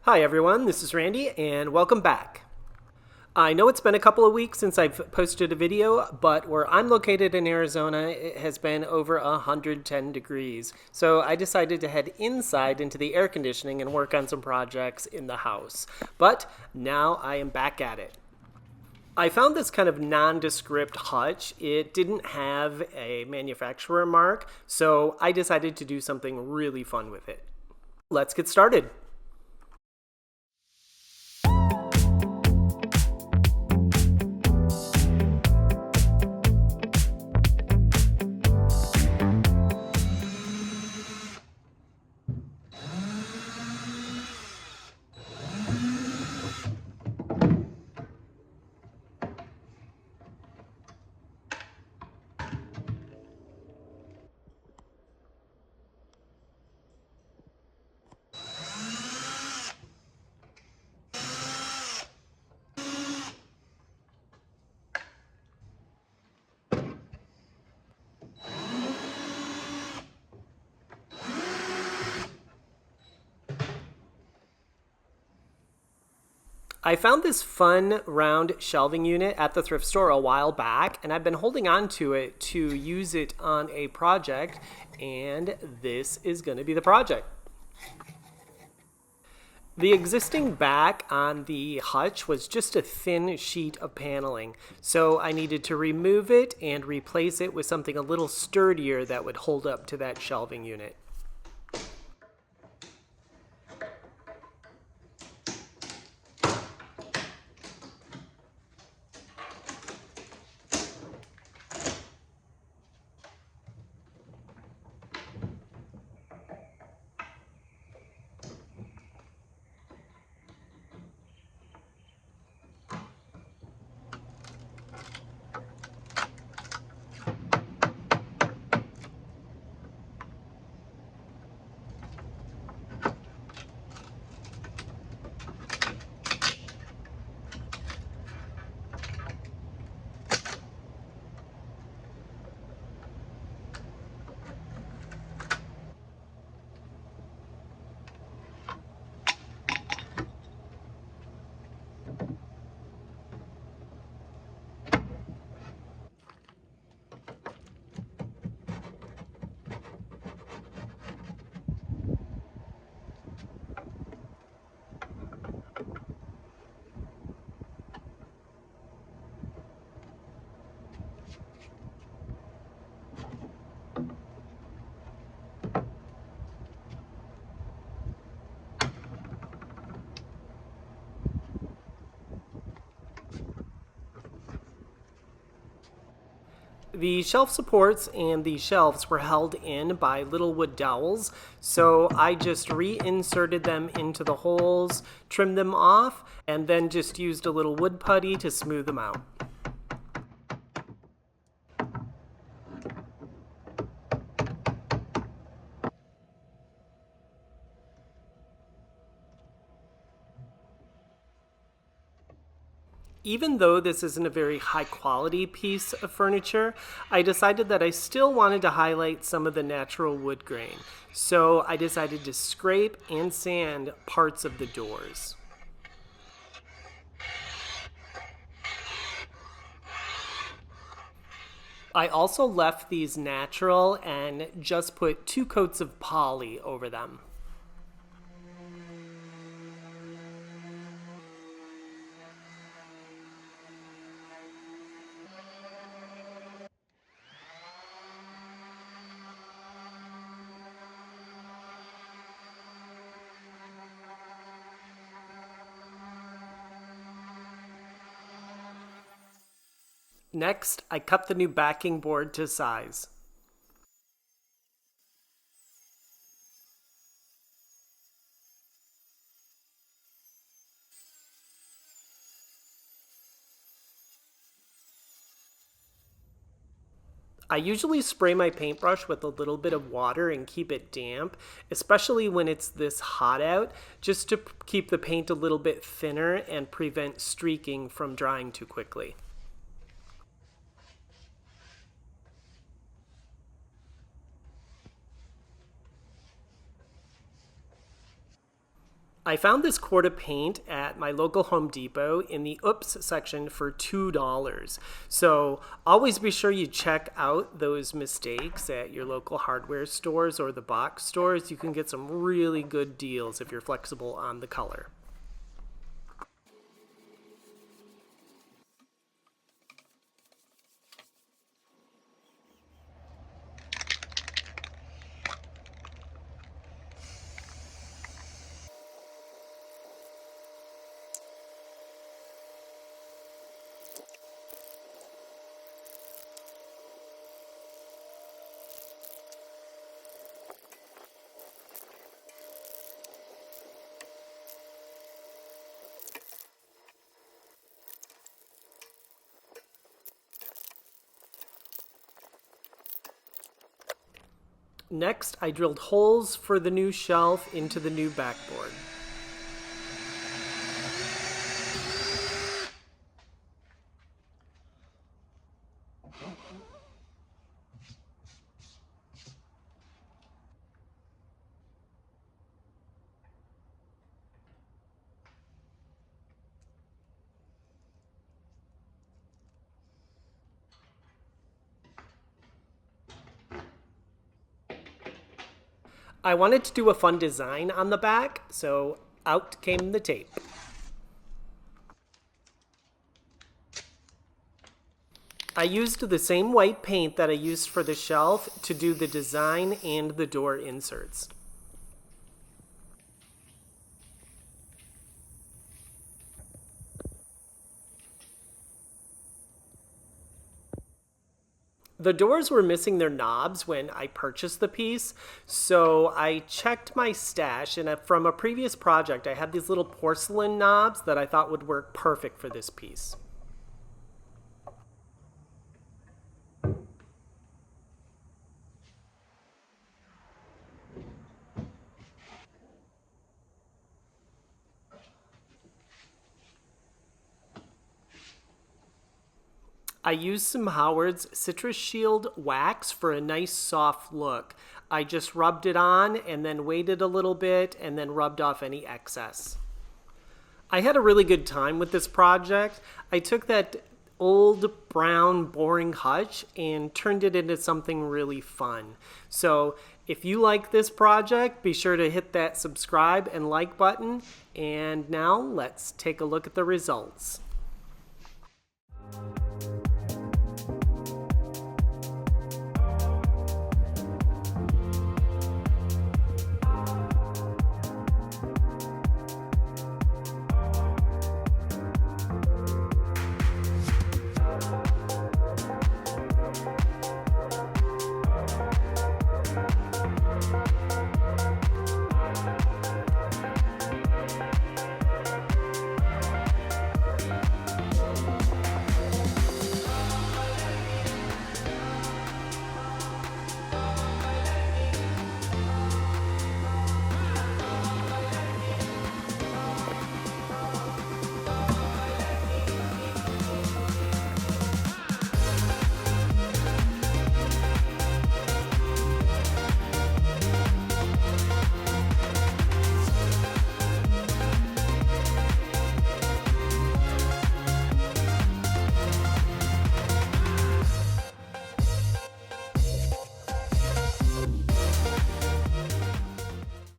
Hi everyone, this is Randy and welcome back. I know it's been a couple of weeks since I've posted a video, but where I'm located in Arizona, it has been over 110 degrees. So I decided to head inside into the air conditioning and work on some projects in the house. But now I am back at it. I found this kind of nondescript hutch. It didn't have a manufacturer mark, so I decided to do something really fun with it. Let's get started. I found this fun round shelving unit at the thrift store a while back, and I've been holding on to it to use it on a project, and this is going to be the project. The existing back on the hutch was just a thin sheet of paneling, so I needed to remove it and replace it with something a little sturdier that would hold up to that shelving unit. The shelf supports and the shelves were held in by little wood dowels, so I just reinserted them into the holes, trimmed them off, and then just used a little wood putty to smooth them out. Even though this isn't a very high quality piece of furniture, I decided that I still wanted to highlight some of the natural wood grain. So I decided to scrape and sand parts of the doors. I also left these natural and just put 2 coats of poly over them. Next, I cut the new backing board to size. I usually spray my paintbrush with a little bit of water and keep it damp, especially when it's this hot out, just to keep the paint a little bit thinner and prevent streaking from drying too quickly. I found this quart of paint at my local Home Depot in the Oops section for $2. So always be sure you check out those mistakes at your local hardware stores or the box stores. You can get some really good deals if you're flexible on the color. Next, I drilled holes for the new shelf into the new backboard. I wanted to do a fun design on the back, so out came the tape. I used the same white paint that I used for the shelf to do the design and the door inserts. The doors were missing their knobs when I purchased the piece, so I checked my stash, and from a previous project I had these little porcelain knobs that I thought would work perfect for this piece. I used some Howard's Citrus Shield wax for a nice soft look. I just rubbed it on and then waited a little bit and then rubbed off any excess. I had a really good time with this project. I took that old brown boring Hutch and turned it into something really fun. So if you like this project, be sure to hit that subscribe and like button. And now let's take a look at the results.